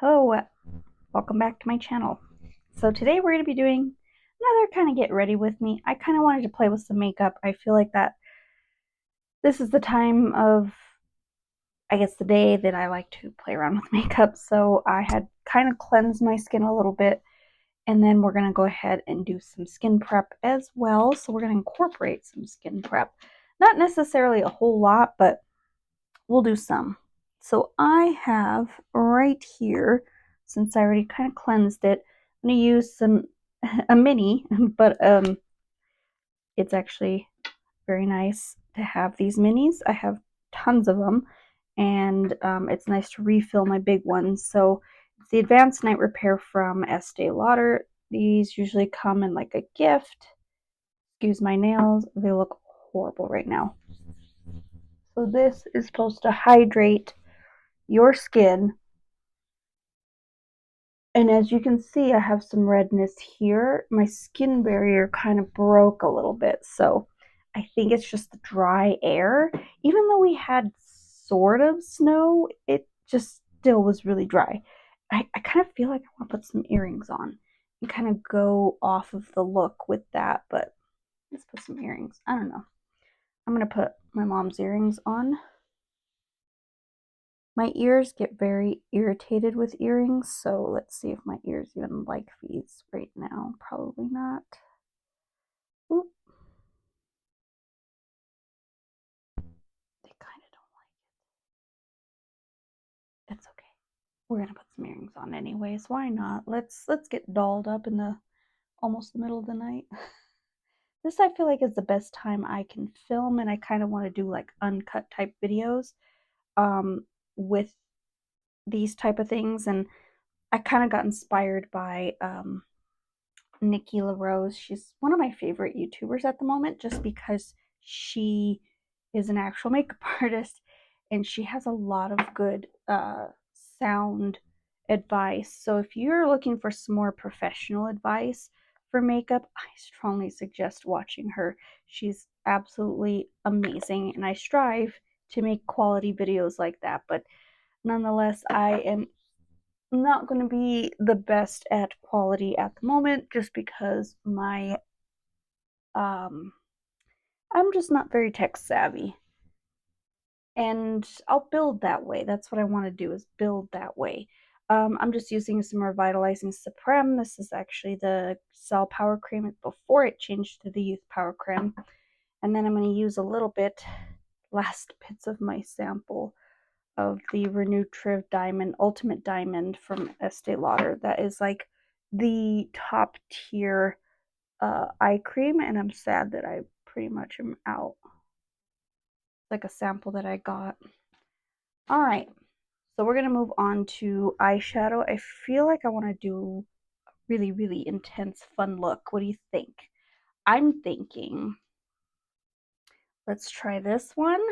Hello, welcome back to my channel. So today we're going to be doing another kind of get ready with me. I kind of wanted to play with some makeup. I feel like that this is the time of, I guess, the day that I like to play around with makeup. So I had kind of cleansed my skin a little bit, and then we're going to go ahead and do some skin prep as well. So we're going to incorporate some skin prep. Not necessarily a whole lot, but we'll do some. So I have right here, since I already kind of cleansed it, I'm going to use a mini, but it's actually very nice to have these minis. I have tons of them, and it's nice to refill my big ones. So it's the Advanced Night Repair from Estee Lauder. These usually come in like a gift. Excuse my nails, they look horrible right now. So this is supposed to hydrate your skin. And as you can see, I have some redness here. My skin barrier kind of broke a little bit, so I think it's just the dry air. Even though we had sort of snow, it just still was really dry. I kind of feel like I want to put some earrings on and kind of go off of the look with that, but let's put some earrings. I don't know. I'm going to put my mom's earrings on. My ears get very irritated with earrings, so let's see if my ears even like these right now. Probably not. Oop. They kind of don't like it. It's okay. We're gonna put some earrings on anyways. Why not? Let's get dolled up in the almost the middle of the night. This I feel like is the best time I can film, and I kind of want to do like uncut type videos with these type of things. And I kind of got inspired by Nikki LaRose. She's one of my favorite YouTubers at the moment just because she is an actual makeup artist and she has a lot of good sound advice. So if you're looking for some more professional advice for makeup, I strongly suggest watching her. She's absolutely amazing, and I strive to make quality videos like that. But nonetheless, I am not going to be the best at quality at the moment just because my I'm just not very tech savvy, and I'll build that way. That's what I want to do, is build that way. I'm just using some Revitalizing Supreme. This is actually the Cell Power Cream before it changed to the Youth Power Cream, and then I'm going to use a little bit, last bits of my sample of the Renutriv Diamond, Ultimate Diamond from Estee Lauder. That is like the top tier eye cream, and I'm sad that I pretty much am out. Like a sample that I got. All right, so we're gonna move on to eyeshadow. I feel like I want to do a really, really intense, fun look. What do you think? I'm thinking, let's try this one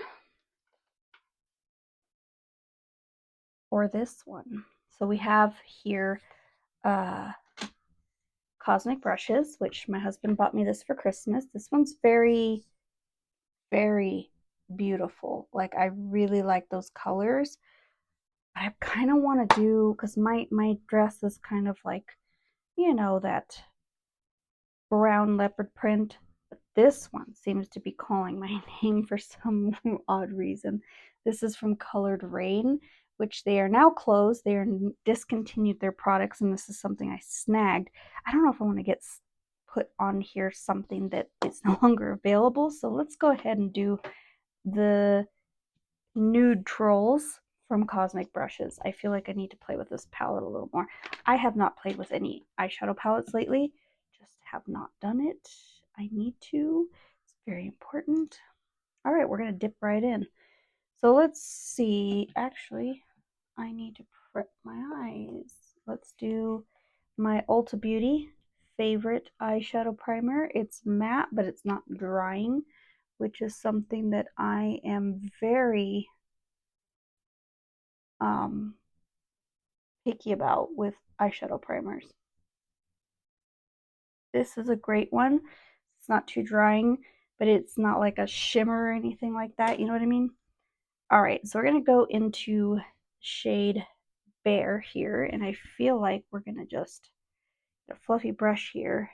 or this one. So we have here uh, Cosmic Brushes, which my husband bought me this for Christmas. This one's very, very beautiful. Like, I really like those colors. But I kind of want to do, because my dress is kind of like, you know, that brown leopard print. But this one seems to be calling my name for some odd reason. This is from Colored Rain, which they are now closed. They are discontinued their products, and this is something I snagged. I don't know if I want to get put on here something that is no longer available. So let's go ahead and do the Nudetrals from Cosmic Brushes. I feel like I need to play with this palette a little more. I have not played with any eyeshadow palettes lately. Just have not done it. I need to. It's very important. All right, we're going to dip right in. So let's see. Actually, I need to prep my eyes. Let's do my Ulta Beauty favorite eyeshadow primer. It's matte, but it's not drying, which is something that I am very picky about with eyeshadow primers. This is a great one. It's not too drying, but it's not like a shimmer or anything like that. You know what I mean? All right, so we're going to go into shade bare here, and I feel like we're gonna just get a fluffy brush here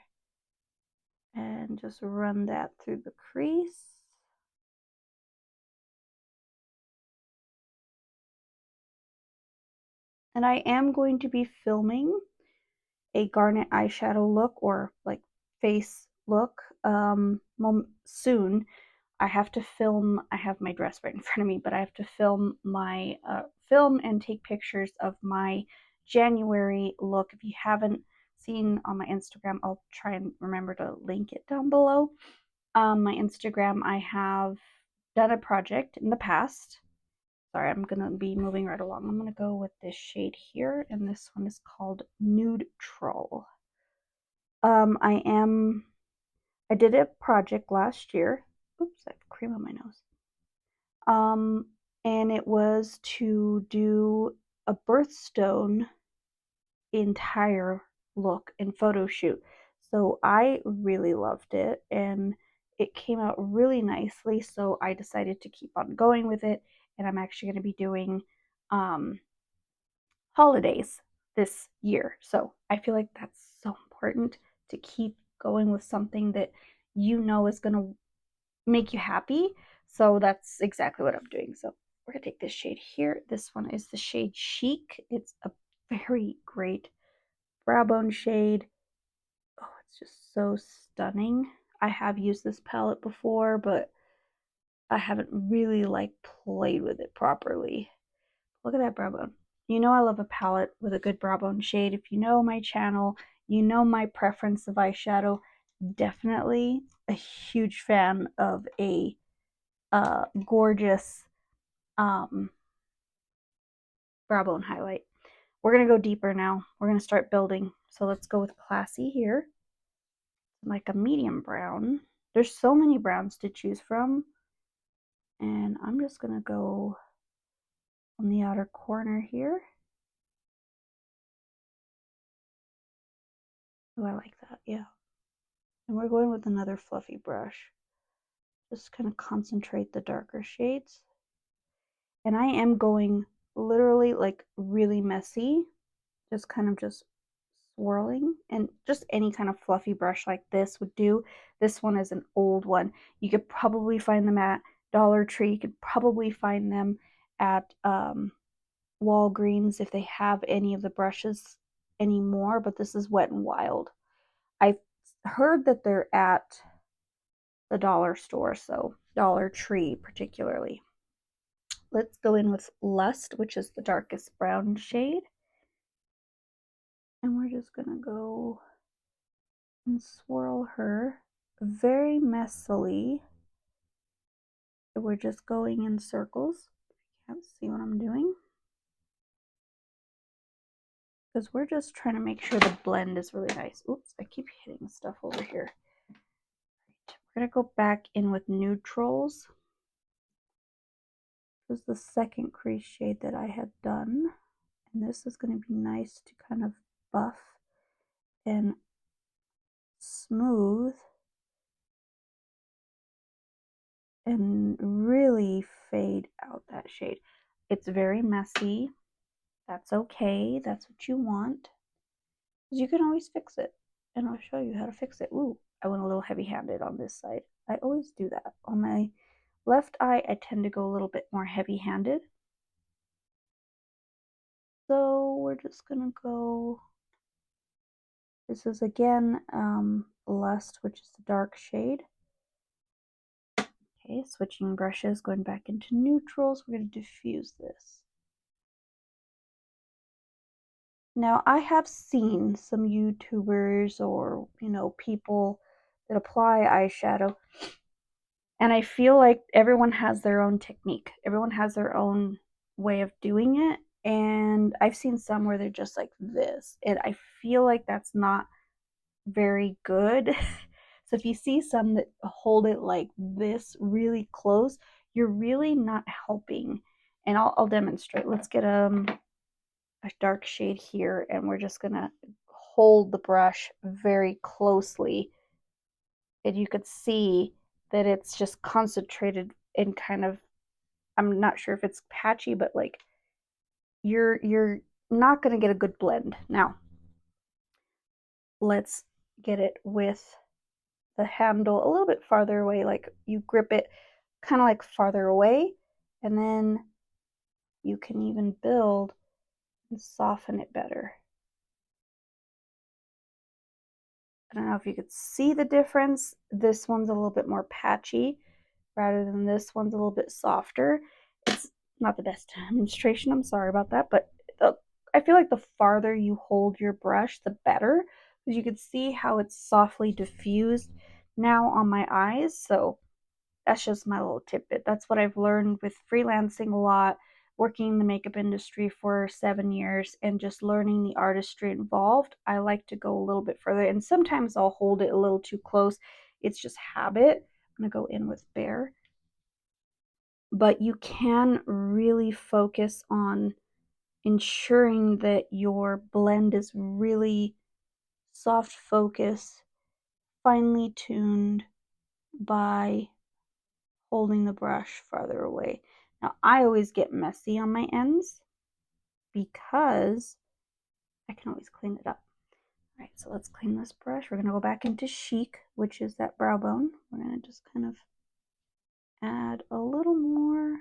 and just run that through the crease. And I am going to be filming a garnet eyeshadow look, or like face look, soon. I have to film, I have my dress right in front of me, but I have to film my, film and take pictures of my January look. If you haven't seen on my Instagram, I'll try and remember to link it down below. My Instagram, I have done a project in the past. Sorry, I'm going to be moving right along. I'm going to go with this shade here, and this one is called Nudetrals. I did a project last year. Oops, I have cream on my nose. And it was to do a birthstone entire look and photo shoot. So I really loved it, and it came out really nicely. So I decided to keep on going with it, and I'm actually going to be doing holidays this year. So I feel like that's so important to keep going with something that you know is going to make you happy. So that's exactly what I'm doing. So we're going to take this shade here. This one is the shade Chic. It's a very great brow bone shade. Oh, it's just so stunning. I have used this palette before, but I haven't really like played with it properly. Look at that brow bone. You know I love a palette with a good brow bone shade. If you know my channel, you know my preference of eyeshadow. Definitely a huge fan of a gorgeous brow bone highlight. We're going to go deeper now. We're going to start building. So let's go with Classy here. Like a medium brown. There's so many browns to choose from. And I'm just going to go on the outer corner here. Oh, I like that. Yeah. And we're going with another fluffy brush. Just kind of concentrate the darker shades. And I am going literally like really messy. Just kind of just swirling, and just any kind of fluffy brush like this would do. This one is an old one. You could probably find them at Dollar Tree. You could probably find them at Walgreens if they have any of the brushes anymore, but this is Wet n Wild. I heard that they're at the dollar store, so Dollar Tree particularly. Let's go in with Lust, which is the darkest brown shade. And we're just gonna go and swirl her very messily. We're just going in circles. You can't see what I'm doing, because we're just trying to make sure the blend is really nice. Oops, I keep hitting stuff over here. Right. We're gonna go back in with Neutrals. This was the second crease shade that I had done, and this is going to be nice to kind of buff and smooth and really fade out that shade. It's very messy. That's okay. That's what you want. You can always fix it, and I'll show you how to fix it. Ooh, I went a little heavy-handed on this side. I always do that. On my left eye, I tend to go a little bit more heavy-handed. So we're just gonna go. This is again Lust, which is the dark shade. Okay, switching brushes, going back into neutrals. We're going to diffuse this. Now, I have seen some YouTubers or, people that apply eyeshadow, and I feel like everyone has their own technique. Everyone has their own way of doing it, and I've seen some where they're just like this, and I feel like that's not very good. So if you see some that hold it like this really close, you're really not helping. And I'll demonstrate. Let's get a dark shade here, and we're just gonna hold the brush very closely, and you could see that it's just concentrated and kind of, I'm not sure if it's patchy, but like you're not going to get a good blend. Now, let's get it with the handle a little bit farther away, like you grip it kind of like farther away, and then you can even build and soften it better. I don't know if you could see the difference. This one's a little bit more patchy rather than this one's a little bit softer. It's not the best demonstration, I'm sorry about that, but I feel like the farther you hold your brush, the better, because you can see how it's softly diffused now on my eyes. So that's just my little tidbit. That's what I've learned with freelancing a lot, working in the makeup industry for 7 years, and just learning the artistry involved. I like to go a little bit further, and sometimes I'll hold it a little too close. It's just habit. I'm going to go in with Bare. But you can really focus on ensuring that your blend is really soft focus, finely tuned by holding the brush farther away. Now, I always get messy on my ends because I can always clean it up. All right, so let's clean this brush. We're going to go back into Chic, which is that brow bone. We're going to just kind of add a little more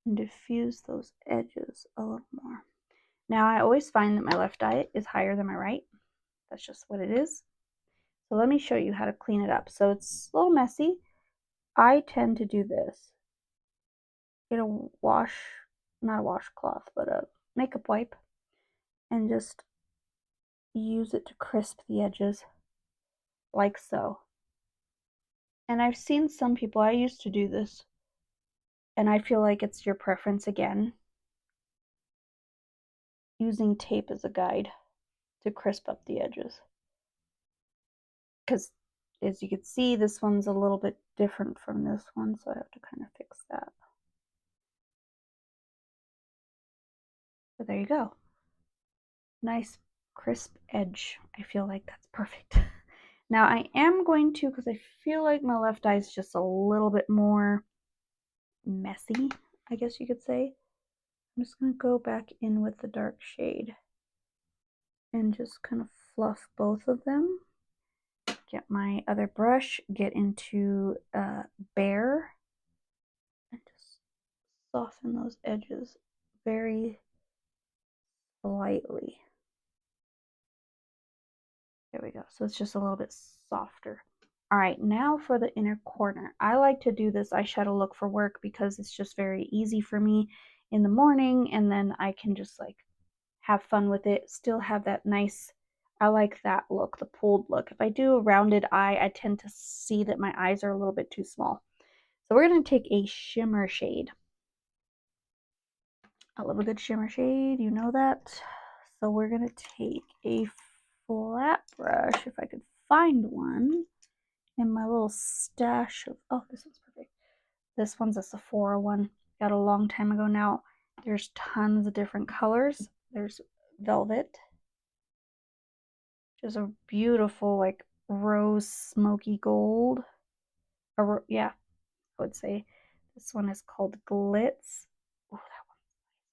and diffuse those edges a little more. Now, I always find that my left eye is higher than my right. That's just what it is. So let me show you how to clean it up. So it's a little messy. I tend to do this. Get a not a washcloth, but a makeup wipe, and just use it to crisp the edges, like so. And I've seen some people, I used to do this, and I feel like it's your preference again, using tape as a guide to crisp up the edges. Because as you can see, this one's a little bit different from this one, so I have to kind of fix that. But there you go. Nice crisp edge. I feel like that's perfect. Now I am going to, because I feel like my left eye is just a little bit more messy, I guess you could say. I'm just going to go back in with the dark shade and just kind of fluff both of them. Get my other brush, get into Bare, and just soften those edges very lightly. There we go. So it's just a little bit softer. All right, now for the inner corner. I like to do this eyeshadow look for work because it's just very easy for me in the morning, and then I can just like have fun with it, still have that nice, I like that look, the pulled look. If I do a rounded eye, I tend to see that my eyes are a little bit too small. So we're going to take a shimmer shade. I love a good shimmer shade, you know that. So we're going to take a flat brush, if I could find one, in my little stash of, oh, this one's perfect. This one's a Sephora one, got a long time ago now. There's tons of different colors. There's Velvet, which is a beautiful, like, rose smoky gold. Or, yeah, I would say. This one is called Glitz. Oh, that one.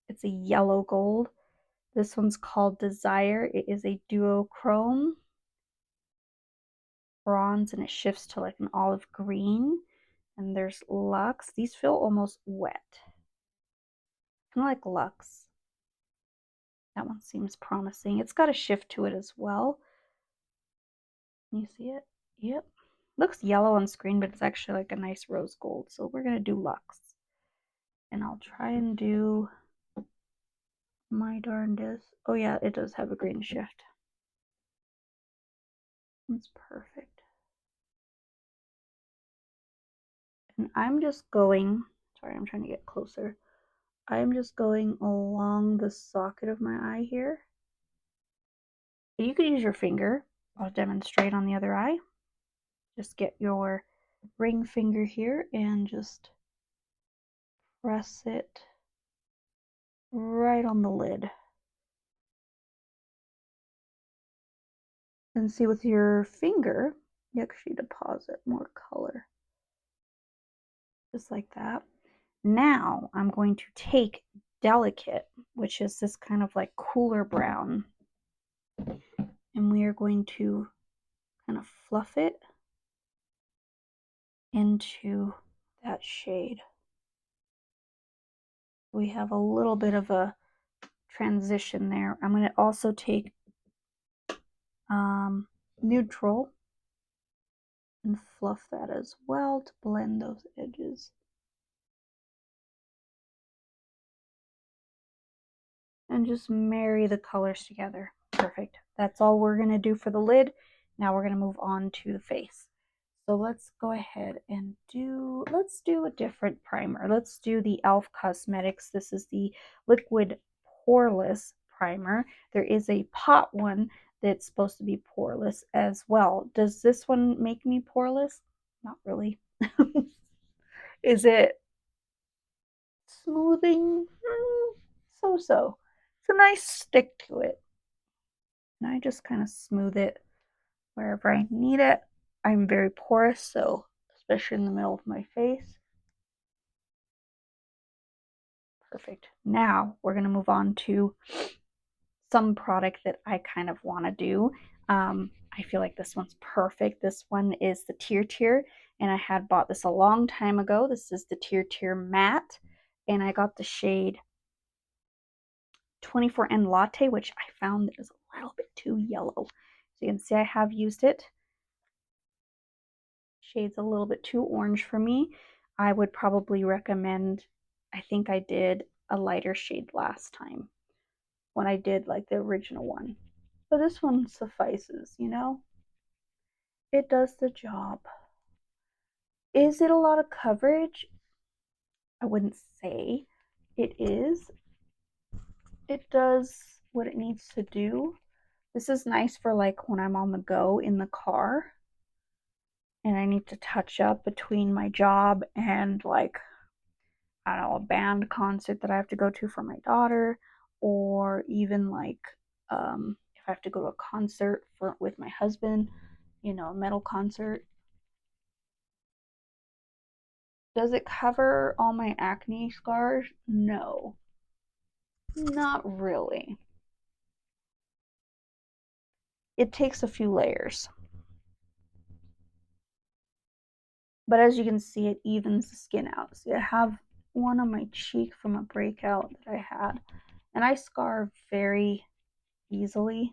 It's a yellow gold. This one's called Desire. It is a duochrome bronze, and it shifts to like an olive green. And there's Luxe. These feel almost wet. Kind of like Luxe. That one seems promising. It's got a shift to it as well. Can you see it? Yep. Looks yellow on screen, but it's actually like a nice rose gold. So we're going to do Luxe. And I'll try and do my darndest. Oh yeah, it does have a green shift. It's perfect. And I'm just going, sorry, I'm trying to get closer. I'm just going along the socket of my eye here. You could use your finger. I'll demonstrate on the other eye. Just get your ring finger here and just press it right on the lid. And see, with your finger, you actually deposit more color. Just like that. Now I'm going to take Delicate, which is this kind of like cooler brown. And we are going to kind of fluff it into that shade. We have a little bit of a transition there. I'm going to also take neutral and fluff that as well to blend those edges. And just marry the colors together. Perfect. That's all we're going to do for the lid. Now we're going to move on to the face. So let's go ahead and let's do a different primer. Let's do the e.l.f. Cosmetics. This is the liquid poreless primer. There is a pot one that's supposed to be poreless as well. Does this one make me poreless? Not really. Is it smoothing? So-so. It's a nice stick to it. And I just kind of smooth it wherever I need it. I'm very porous, so especially in the middle of my face. Perfect. Now we're going to move on to some product that I kind of want to do. I feel like this one's perfect. This one is the Tear, and I had bought this a long time ago. This is the Tear Matte, and I got the shade 24N Latte, which I found is a little bit too yellow. So you can see I have used it. Shade's a little bit too orange for me. I would probably recommend, I think I did a lighter shade last time when I did like the original one. But this one suffices, you know? It does the job. Is it a lot of coverage? I wouldn't say it is. It does what it needs to do. This is nice for like when I'm on the go in the car and I need to touch up between my job and like, I don't know, a band concert that I have to go to for my daughter, or even like if I have to go to a concert with my husband, you know, a metal concert. Does it cover all my acne scars? No, not really. It takes a few layers. But as you can see, it evens the skin out. See, I have one on my cheek from a breakout that I had. And I scar very easily.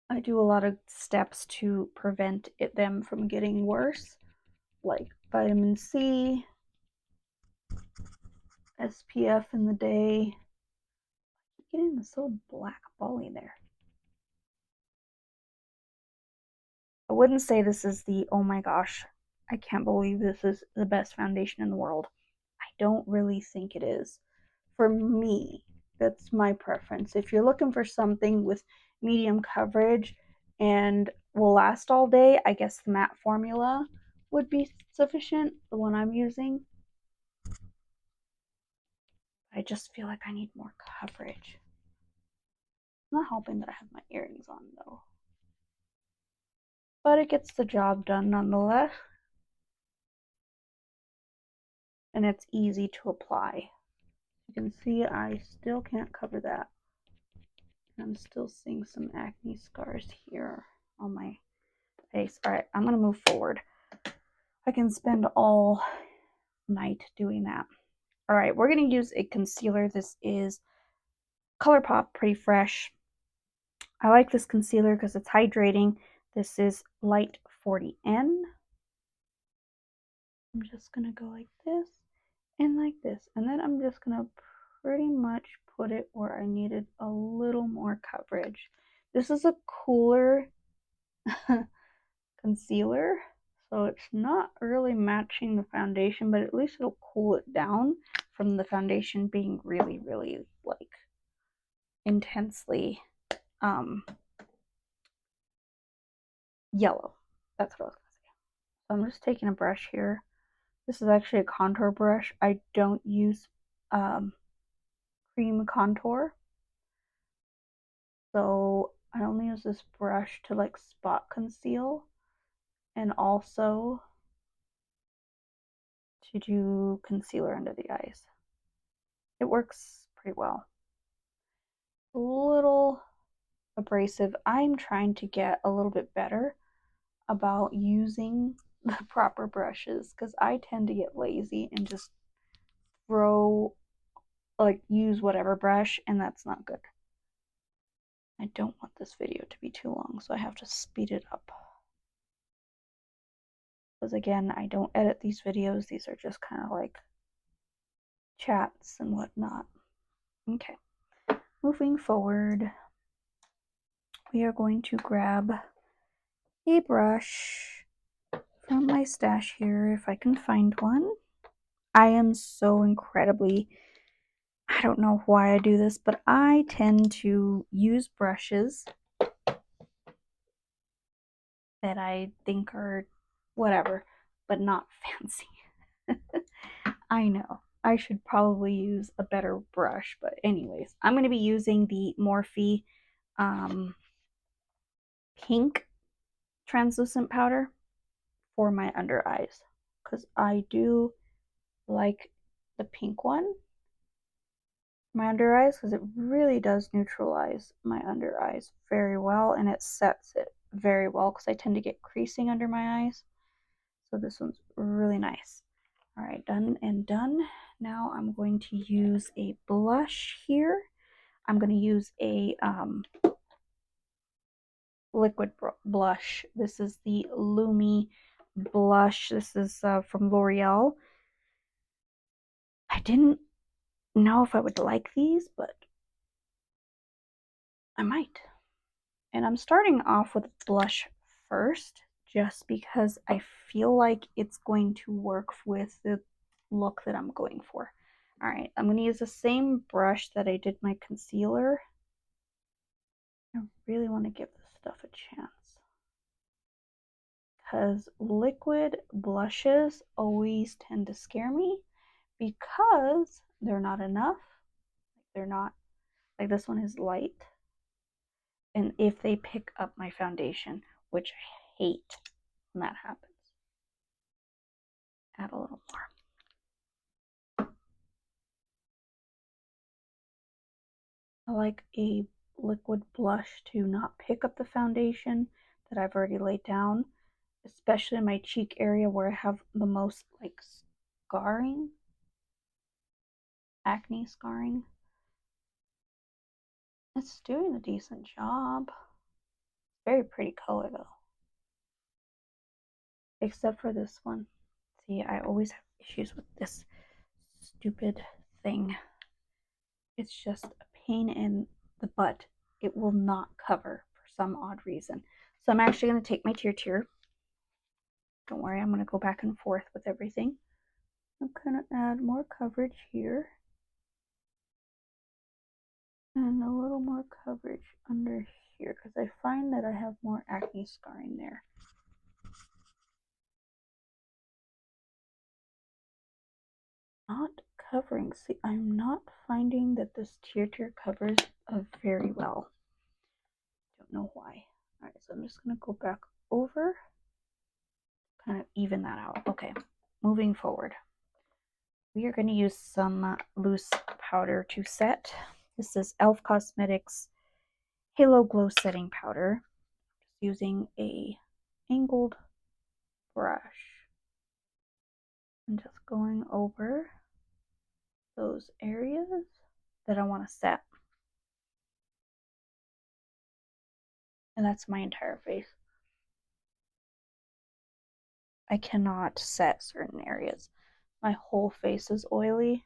I do a lot of steps to prevent them from getting worse, like vitamin C, SPF in the day. Getting this little black bally there. I wouldn't say this is the, oh my gosh, I can't believe this is the best foundation in the world. I don't really think it is. For me, that's my preference. If you're looking for something with medium coverage and will last all day, I guess the matte formula would be sufficient, the one I'm using. I just feel like I need more coverage. It's not helping that I have my earrings on though. But it gets the job done nonetheless. And it's easy to apply. You can see I still can't cover that. I'm still seeing some acne scars here on my face. All right, I'm going to move forward. I can spend all night doing that. All right, we're going to use a concealer. This is ColourPop Pretty Fresh. I like this concealer because it's hydrating. This is Light 40N. I'm just going to go like this and like this. And then I'm just going to pretty much put it where I needed a little more coverage. This is a cooler concealer, so it's not really matching the foundation, but at least it'll cool it down from the foundation being really, really like intensely yellow. That's what I was gonna say. So I'm just taking a brush here. This is actually a contour brush. I don't use cream contour, so I only use this brush to like spot conceal and also to do concealer under the eyes. It works pretty well. A little abrasive. I'm trying to get a little bit better about using the proper brushes because I tend to get lazy and just use whatever brush, and that's not good. I don't want this video to be too long, so I have to speed it up. Because again, I don't edit these videos. These are just kind of like chats and whatnot. Okay, moving forward, we are going to grab a brush from my stash here, if I can find one. I am so incredibly, I don't know why I do this, but I tend to use brushes that I think are whatever, but not fancy. I know. I should probably use a better brush, but anyways, I'm going to be using the Morphe pink translucent powder for my under eyes because I do like the pink one my under eyes because it really does neutralize my under eyes very well, and it sets it very well because I tend to get creasing under my eyes. So this one's really nice. All right, done and done. Now I'm going to use a blush here. I'm going to use a liquid blush. This is the Lumi blush. This is from L'Oreal. I didn't know if I would like these, but I might. And I'm starting off with blush first, just because I feel like it's going to work with the look that I'm going for. All right, I'm going to use the same brush that I did my concealer. I really want to give this stuff a chance because liquid blushes always tend to scare me because they're not enough. They're not, like this one is light. And if they pick up my foundation, which I hate when that happens, add a little more. I like a liquid blush to not pick up the foundation that I've already laid down, especially in my cheek area where I have the most like scarring, acne scarring. It's doing a decent job. Very pretty color though. Except for this one. See, I always have issues with this stupid thing. It's just a pain in the butt. It will not cover for some odd reason. So I'm actually going to take my tier. Don't worry, I'm going to go back and forth with everything. I'm going to add more coverage here. And a little more coverage under here because I find that I have more acne scarring there. Not covering. See, I'm not finding that this tier covers very well. Don't know why. All right, so I'm just going to go back over, kind of even that out. Okay, moving forward. We are going to use some loose powder to set. This is e.l.f. Cosmetics Halo Glow Setting Powder. Just using a angled brush and just going over those areas that I want to set. And that's my entire face. I cannot set certain areas. My whole face is oily,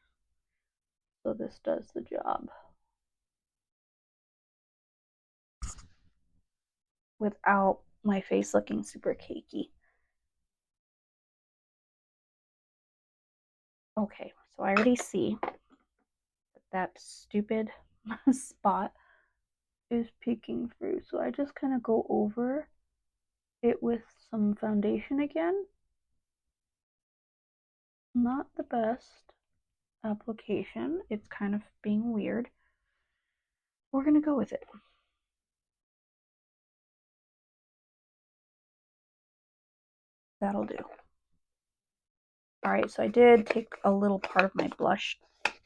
so this does the job. Without my face looking super cakey. Okay, so I already see that stupid spot is peeking through. So I just kind of go over it with some foundation again. Not the best application. It's kind of being weird. We're going to go with it. That'll do. All right, so I did take a little part of my blush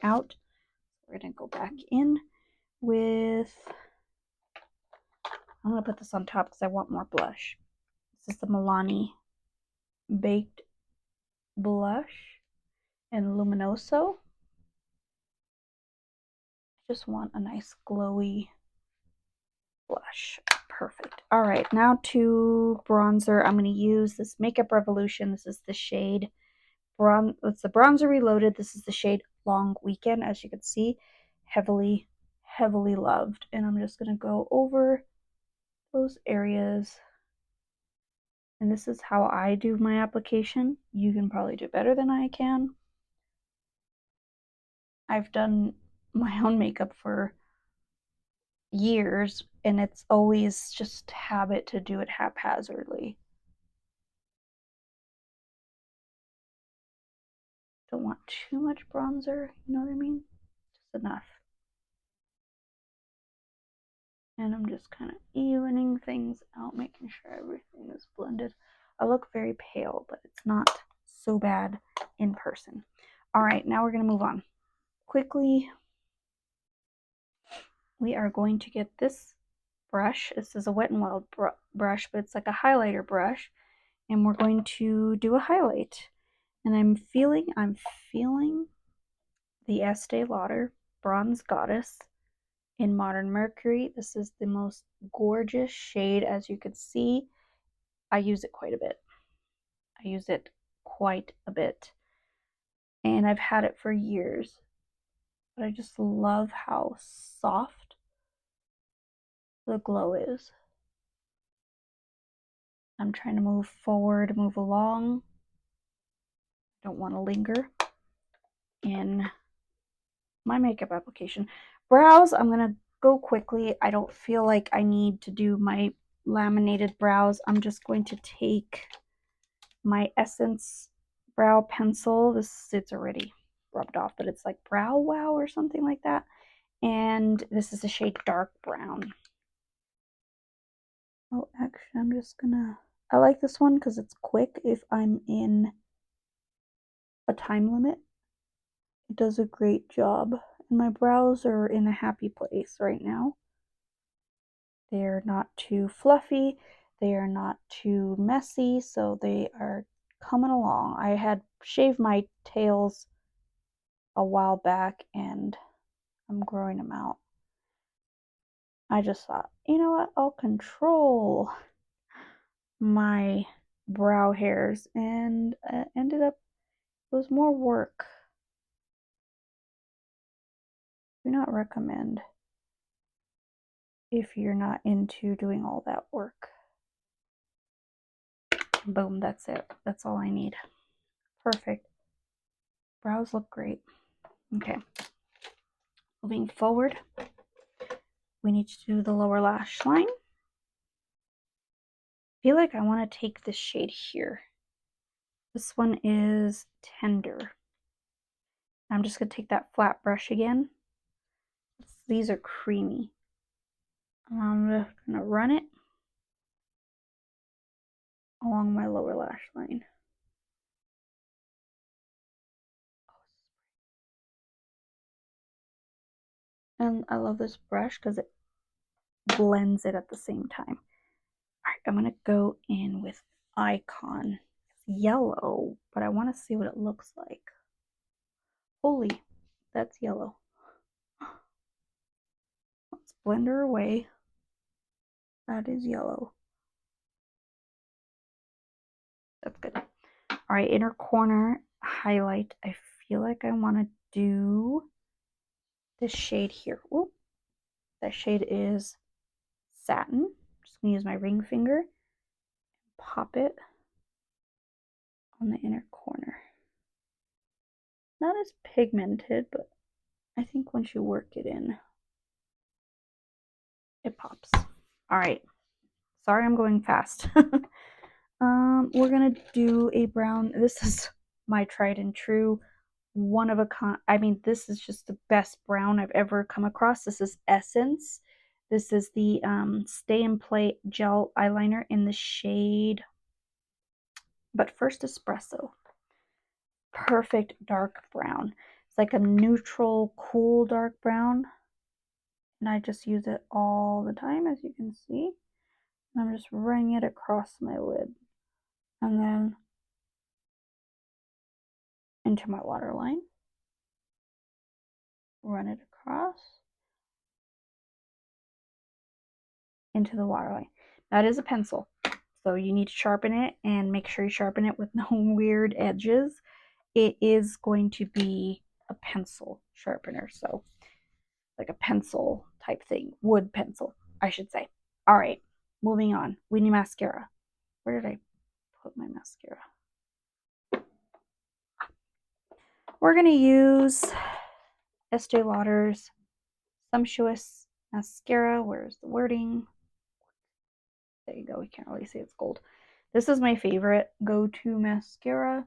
out. We're going to go back in with, I'm going to put this on top because I want more blush. This is the Milani Baked Blush in Luminoso. I just want a nice glowy blush. Perfect. All right, now to bronzer. I'm going to use this Makeup Revolution. This is the shade it's the Bronzer Reloaded. This is the shade Long Weekend. As you can see, heavily loved. And I'm just going to go over those areas. And this is how I do my application. You can probably do better than I can. I've done my own makeup for years, and it's always just habit to do it haphazardly. Don't want too much bronzer, you know what I mean? Just enough. And I'm just kind of evening things out, making sure everything is blended. I look very pale, but it's not so bad in person. All right, now we're going to move on. Quickly, we are going to get this brush. This is a Wet n Wild brush, but it's like a highlighter brush. And we're going to do a highlight. And I'm feeling the Estee Lauder Bronze Goddess in Modern Mercury. This is the most gorgeous shade, as you can see. I use it quite a bit. And I've had it for years. But I just love how soft the glow is. I'm trying to move forward, move along. Don't want to linger in my makeup application. Brows, I'm going to go quickly. I don't feel like I need to do my laminated brows. I'm just going to take my Essence brow pencil. It's already rubbed off, but it's like Brow Wow or something like that. And this is the shade Dark Brown. Oh, actually, I'm just gonna, I like this one because it's quick if I'm in a time limit. It does a great job. And my brows are in a happy place right now. They're not too fluffy. They are not too messy. So they are coming along. I had shaved my tails a while back and I'm growing them out. I just thought, you know what? I'll control my brow hairs, and ended up, it was more work. Do not recommend if you're not into doing all that work. Boom, that's it. That's all I need. Perfect. Brows look great. Okay. Moving forward, we need to do the lower lash line. I feel like I want to take this shade here. This one is Tender. I'm just going to take that flat brush again. These are creamy. I'm just going to run it along my lower lash line. And I love this brush because it blends it at the same time. All right, I'm going to go in with Icon. It's yellow, but I want to see what it looks like. Holy, that's yellow. Let's blend her away. That is yellow. That's good. All right, inner corner highlight. I feel like I want to do this shade here. Whoop. That shade is Satin. I'm just going to use my ring finger, pop it on the inner corner. Not as pigmented, but I think once you work it in, it pops. All right. Sorry, I'm going fast. We're gonna do a brown. This is my tried and true, one of a kind. I mean, this is just the best brown I've ever come across. This is Essence. This is the Stay and Play Gel Eyeliner in the shade, but first Espresso. Perfect dark brown. It's like a neutral, cool dark brown. And I just use it all the time, as you can see. And I'm just running it across my lid. And then into my waterline. Run it across. Into the waterline. That is a pencil. So you need to sharpen it and make sure you sharpen it with no weird edges. It is going to be a pencil sharpener. So like a pencil type thing. Wood pencil, I should say. All right, moving on. We need mascara. Where did I put my mascara? We're going to use Estee Lauder's Sumptuous Mascara. Where's the wording? There you go. We can't really see it's gold. This is my favorite go-to mascara.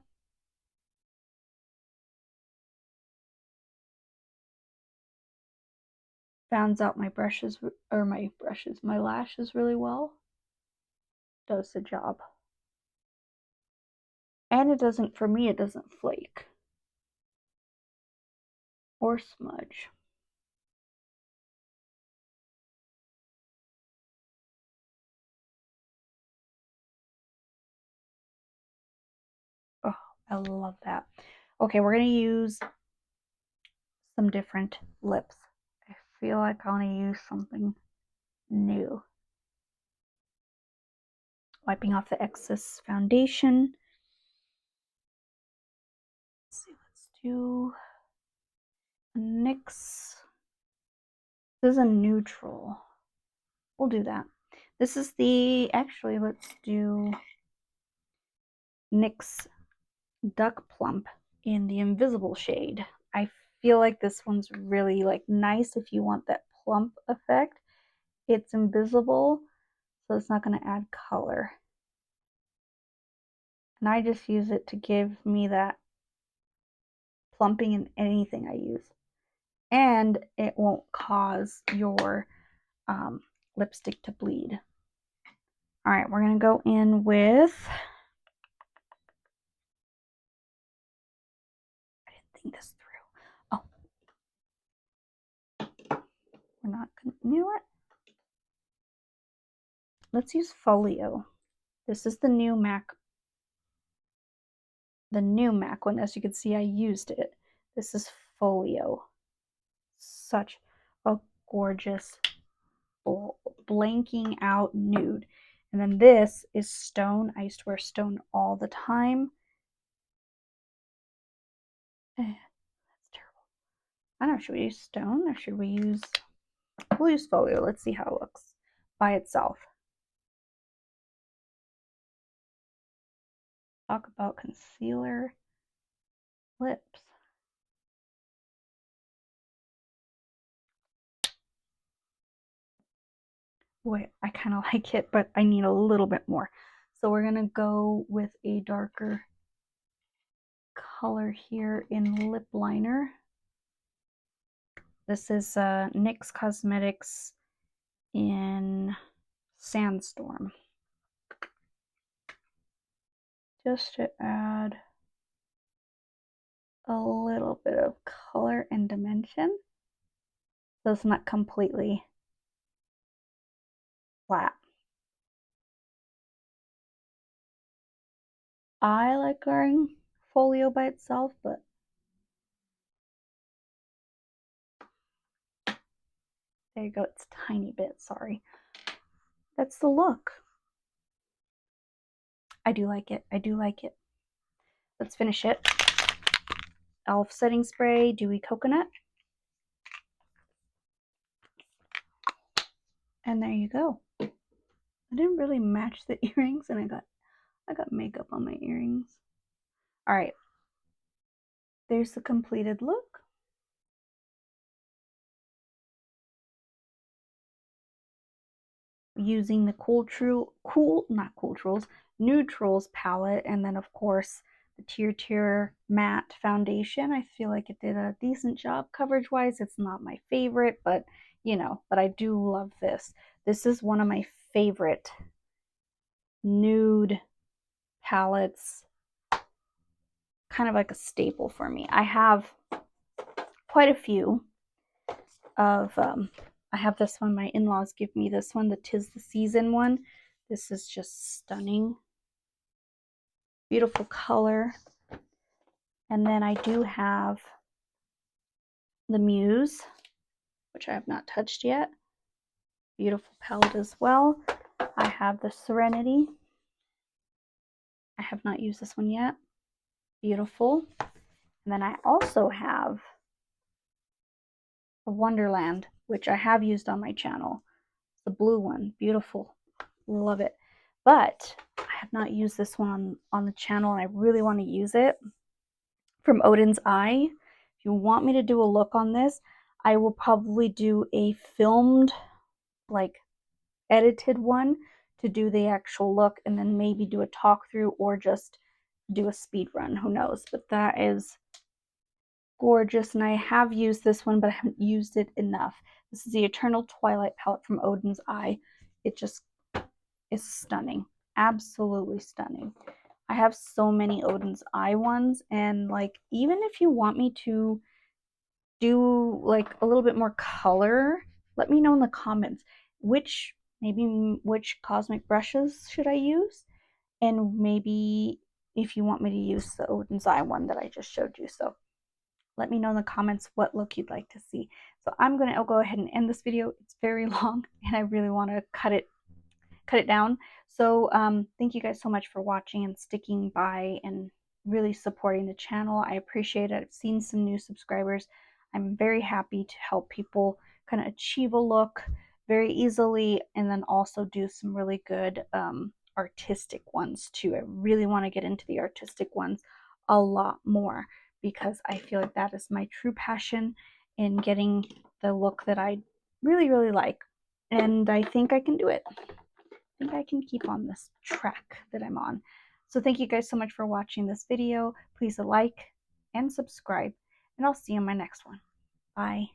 Fans out my brushes, or my lashes really well. Does the job. And it doesn't, for me, it doesn't flake or smudge. Oh, I love that. Okay, we're going to use some different lips. I feel like I want to use something new. Wiping off the excess foundation. Let's see, let's do NYX. This is a neutral. We'll do that. This is the, actually, let's do NYX Duck Plump in the Invisible shade. I feel like this one's really like nice if you want that plump effect. It's invisible, so it's not going to add color. And I just use it to give me that plumping in anything I use. And it won't cause your lipstick to bleed. All right, we're going to go in with, I didn't think this through. Oh, we're not going to, you know what? Let's use Folio. This is the new MAC one. As you can see, I used it. This is Folio. Such a gorgeous blanking out nude. And then this is Stone. I used to wear Stone all the time. That's terrible. I don't know, should we use Stone or should we use, we'll use Folio. Let's see how it looks by itself. Talk about concealer lips. Boy, I kind of like it, but I need a little bit more. So we're going to go with a darker color here in lip liner. This is NYX Cosmetics in Sandstorm. Just to add a little bit of color and dimension. So it's not completely flat. I like wearing Folio by itself, but there you go. It's a tiny bit, sorry. That's the look. I do like it. I do like it. Let's finish it. e.l.f. setting spray, Dewy Coconut. And there you go. I didn't really match the earrings, and I got makeup on my earrings. All right. There's the completed look. Using the Nudetrals palette, and then of course the Tier matte foundation. I feel like it did a decent job coverage wise. It's not my favorite, but you know, but I do love this. This is one of my favorite nude palettes, kind of like a staple for me. I have quite a few of, I have this one, my in-laws give me this one, the 'Tis the Season one. This is just stunning. Beautiful color. And then I do have the Muse, which I have not touched yet. Beautiful palette as well. I have the Serenity. I have not used this one yet. Beautiful. And then I also have the Wonderland, which I have used on my channel. The blue one. Beautiful. Love it. But I have not used this one on the channel, and I really want to use it. From Odin's Eye. If you want me to do a look on this, I will probably do a filmed, like edited one to do the actual look, and then maybe do a talk through or just do a speed run. Who knows? But that is gorgeous, and I have used this one, but I haven't used it enough. This is the Eternal Twilight palette from Odin's Eye. It just is stunning. Absolutely stunning. I have so many Odin's Eye ones, and like, even if you want me to do like a little bit more color, let me know in the comments which cosmic brushes should I use, and maybe if you want me to use the Odin's Eye one that I just showed you. So let me know in the comments what look you'd like to see. So I'm going to go ahead and end this video. It's very long and I really want to cut it down. So thank you guys so much for watching and sticking by and really supporting the channel. I appreciate it. I've seen some new subscribers. I'm very happy to help people kind of achieve a look very easily, and then also do some really good artistic ones too. I really want to get into the artistic ones a lot more, because I feel like that is my true passion in getting the look that I really, really like. And I think I can do it. I think I can keep on this track that I'm on. So thank you guys so much for watching this video. Please like and subscribe, and I'll see you in my next one. Bye.